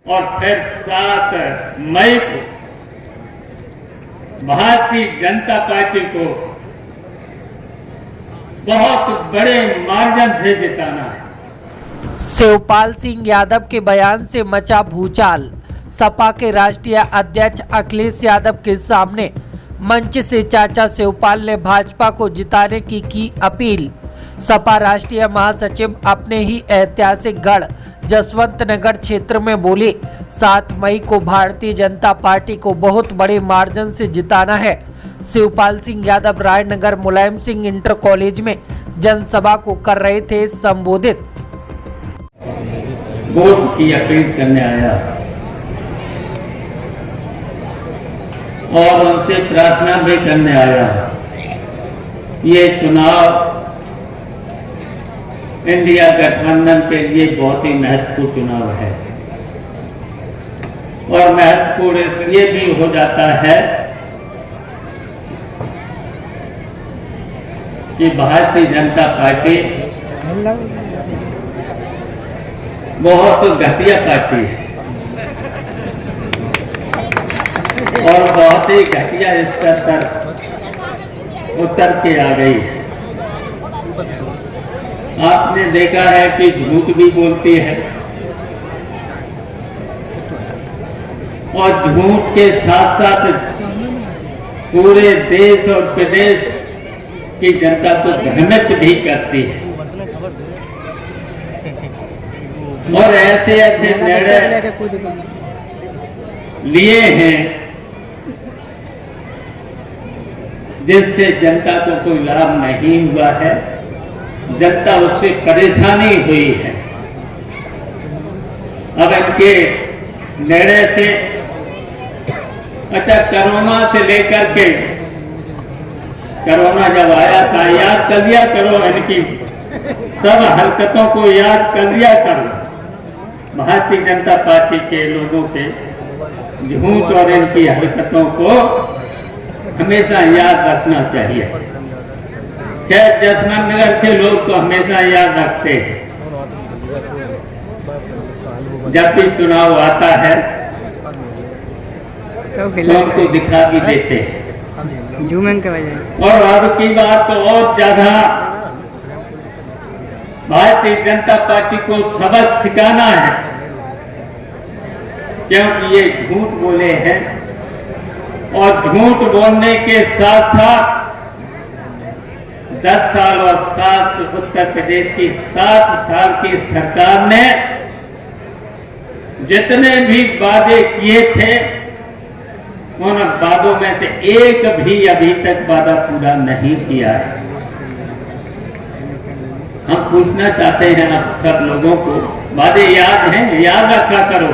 और फिर 7 मई को भारतीय जनता पार्टी को बहुत बड़े मार्जिन से जिताना है। शिवपाल सिंह यादव के बयान से मचा भूचाल। सपा के राष्ट्रीय अध्यक्ष अखिलेश यादव के सामने मंच से चाचा शिवपाल ने भाजपा को जिताने की अपील। सपा राष्ट्रीय महासचिव अपने ही ऐतिहासिक गढ़ जसवंत नगर क्षेत्र में बोले, 7 मई को भारतीय जनता पार्टी को बहुत बड़े मार्जिन से जिताना है। शिवपाल सिंह यादव रायनगर मुलायम सिंह इंटर कॉलेज में जनसभा को कर रहे थे संबोधित। वोट की अपील करने आया और उनसे प्रार्थना भी करने आया। ये चुनाव इंडिया गठबंधन के लिए बहुत ही महत्वपूर्ण चुनाव है और महत्वपूर्ण इसलिए भी हो जाता है कि भारतीय जनता पार्टी बहुत घटिया पार्टी है और बहुत ही घटिया स्तर तक उतर के आ गई है। आपने देखा है कि झूठ भी बोलती है और झूठ के साथ साथ पूरे देश और प्रदेश की जनता को भ्रमित भी करती है और ऐसे ऐसे निर्णय लिए हैं जिससे जनता को कोई लाभ नहीं हुआ है, जनता उससे परेशानी हुई है। अब इनके निर्णय से अच्छा कोरोना से लेकर के कोरोना जब आया था, याद कर लिया करो, इनकी सब हरकतों को याद कर लिया करो। भारतीय जनता पार्टी के लोगों के झूठ और इनकी हरकतों को हमेशा याद रखना चाहिए। खैर जसवंत नगर के लोग तो हमेशा याद रखते हैं, जब भी चुनाव आता है तो उनको दिखा भी देते हैं जूमिंग की वजह से। और अब की बात तो और ज्यादा भारतीय जनता पार्टी को सबक सिखाना है, क्योंकि ये झूठ बोले हैं और झूठ बोलने के साथ साथ 10 साल और 7 उत्तर प्रदेश की 7 साल की सरकार ने जितने भी वादे किए थे उन वादों में से एक भी अभी तक वादा पूरा नहीं किया है। हम पूछना चाहते हैं आप सब लोगों को, वादे याद हैं? याद रखा करो।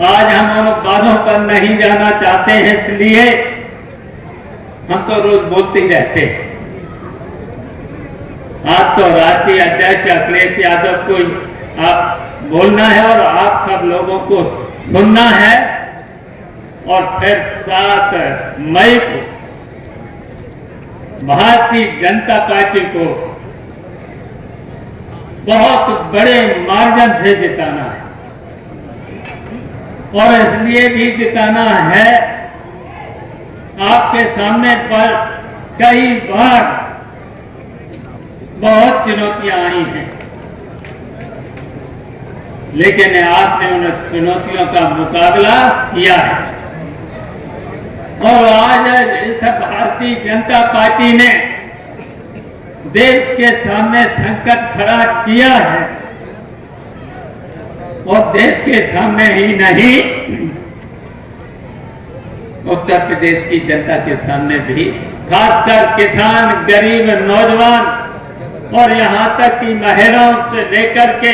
आज हम उन वादों पर नहीं जाना चाहते हैं, इसलिए हम तो रोज बोलते ही रहते हैं। आज तो राष्ट्रीय अध्यक्ष अखिलेश यादव को आप बोलना है और आप सब लोगों को सुनना है और फिर 7 मई को भारतीय जनता पार्टी को बहुत बड़े मार्जिन से जिताना है और इसलिए भी जिताना है, आपके सामने पर कई बार बहुत चुनौतियां आई हैं, लेकिन आपने उन चुनौतियों का मुकाबला किया है और आज इस भारतीय जनता पार्टी ने देश के सामने संकट खड़ा किया है और देश के सामने ही नहीं, उत्तर प्रदेश की जनता के सामने भी, खासकर किसान, गरीब, नौजवान और यहां तक कि महिलाओं से लेकर के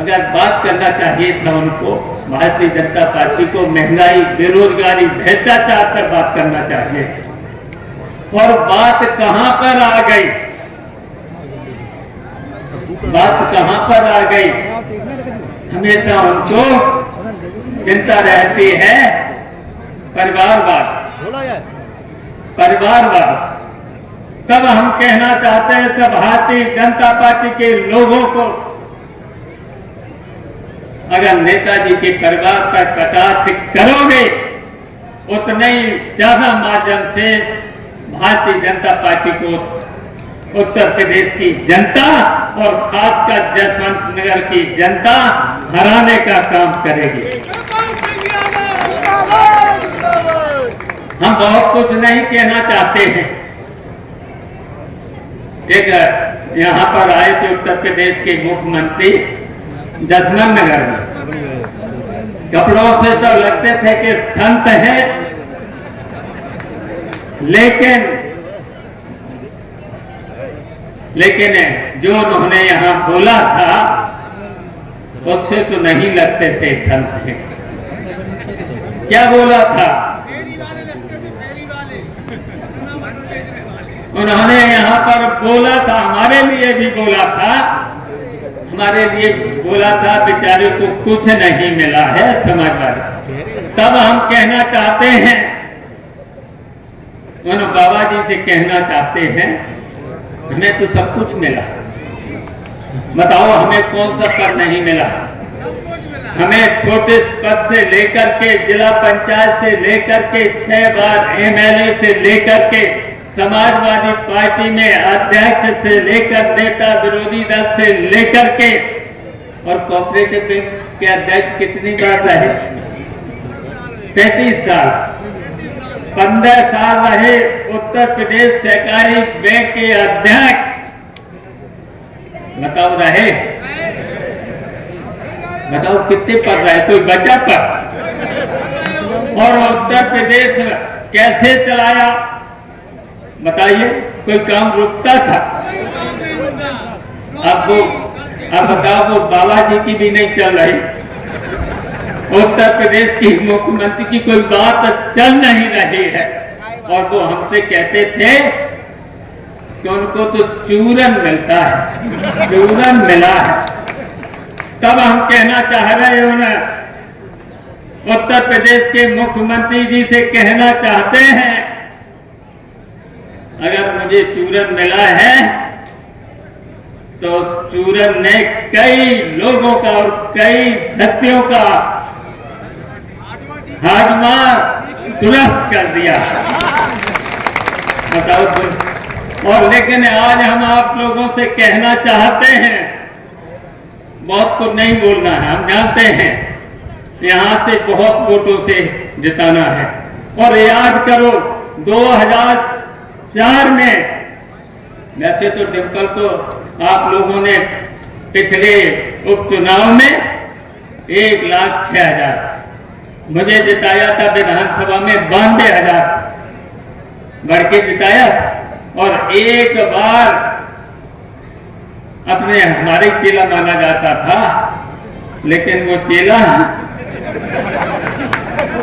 अगर बात करना चाहिए था उनको, भारतीय जनता पार्टी को महंगाई, बेरोजगारी, भ्रष्टाचार पर बात करना चाहिए था और बात कहां पर आ गई? बात कहां पर आ गई? हमेशा उनको चिंता रहती है परिवारवाद, परिवारवाद। तब हम कहना चाहते हैं कि भारतीय जनता पार्टी के लोगों को अगर नेताजी के परिवार पर कटाक्ष करोगे उतने ही ज्यादा माध्यम से भारतीय जनता पार्टी को उत्तर प्रदेश की जनता और खासकर जसवंत नगर की जनता हराने का काम करेगी। हम बहुत कुछ नहीं कहना चाहते हैं। एक यहाँ पर आए थे उत्तर प्रदेश के मुख्यमंत्री जसवंत नगर में, कपड़ों से तो लगते थे कि संत हैं, लेकिन जो उन्होंने यहाँ बोला था उससे तो नहीं लगते थे संत हैं। क्या बोला था? उन्होंने यहाँ पर बोला था, हमारे लिए भी बोला था, हमारे लिए बोला था बेचारे को कुछ नहीं मिला है समाजवादी। तब हम कहना चाहते हैं, उन बाबा जी से कहना चाहते हैं, हमें तो सब कुछ मिला, बताओ हमें कौन सा पद नहीं मिला? हमें छोटे पद से लेकर के जिला पंचायत से लेकर के 6 बार एमएलए से लेकर के समाजवादी पार्टी में अध्यक्ष से लेकर नेता विरोधी दल से लेकर के और कोऑपरेटिव बैंक के अध्यक्ष कितनी बार रहे? 35 साल। 15 साल रहे उत्तर प्रदेश सहकारी बैंक के अध्यक्ष। बताओ रहे? बताओ कितने पद रहे? कोई बचा पद? और उत्तर प्रदेश कैसे चलाया बताइए? कोई काम रुकता था? अब बताओ, वो बाबा जी की भी नहीं चल रही, उत्तर प्रदेश की मुख्यमंत्री की कोई बात चल नहीं रही है। और वो हमसे कहते थे कि उनको तो चूरन मिलता है, चूरन मिला है। तब हम कहना चाह रहे हैं, उत्तर प्रदेश के मुख्यमंत्री जी से कहना चाहते हैं, अगर मुझे चूरन मिला है तो उस चूरन ने कई लोगों का और कई सत्यों का हाजमा दुरुस्त कर दिया। बताओ तुम। और लेकिन आज हम आप लोगों से कहना चाहते हैं, बहुत कुछ नहीं बोलना है, हम जानते हैं यहाँ से बहुत वोटों से जिताना है। और याद करो 2004 में, वैसे तो डिम्पल को आप लोगों ने पिछले उपचुनाव में 1,06,000 मुझे जिताया था विधानसभा में 92,000 बढ़ के जिताया था। और एक बार अपने हमारे चेला माना जाता था, लेकिन वो चेला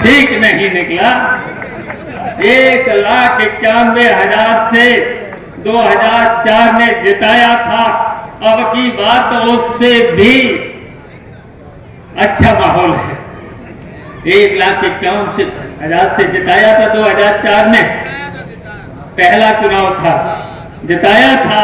ठीक नहीं निकला। 1,91,000 से 2004 में जिताया था। अब की बात उससे भी अच्छा माहौल है। 1,51,000 से जिताया था 2004 में, पहला चुनाव था, जिताया था।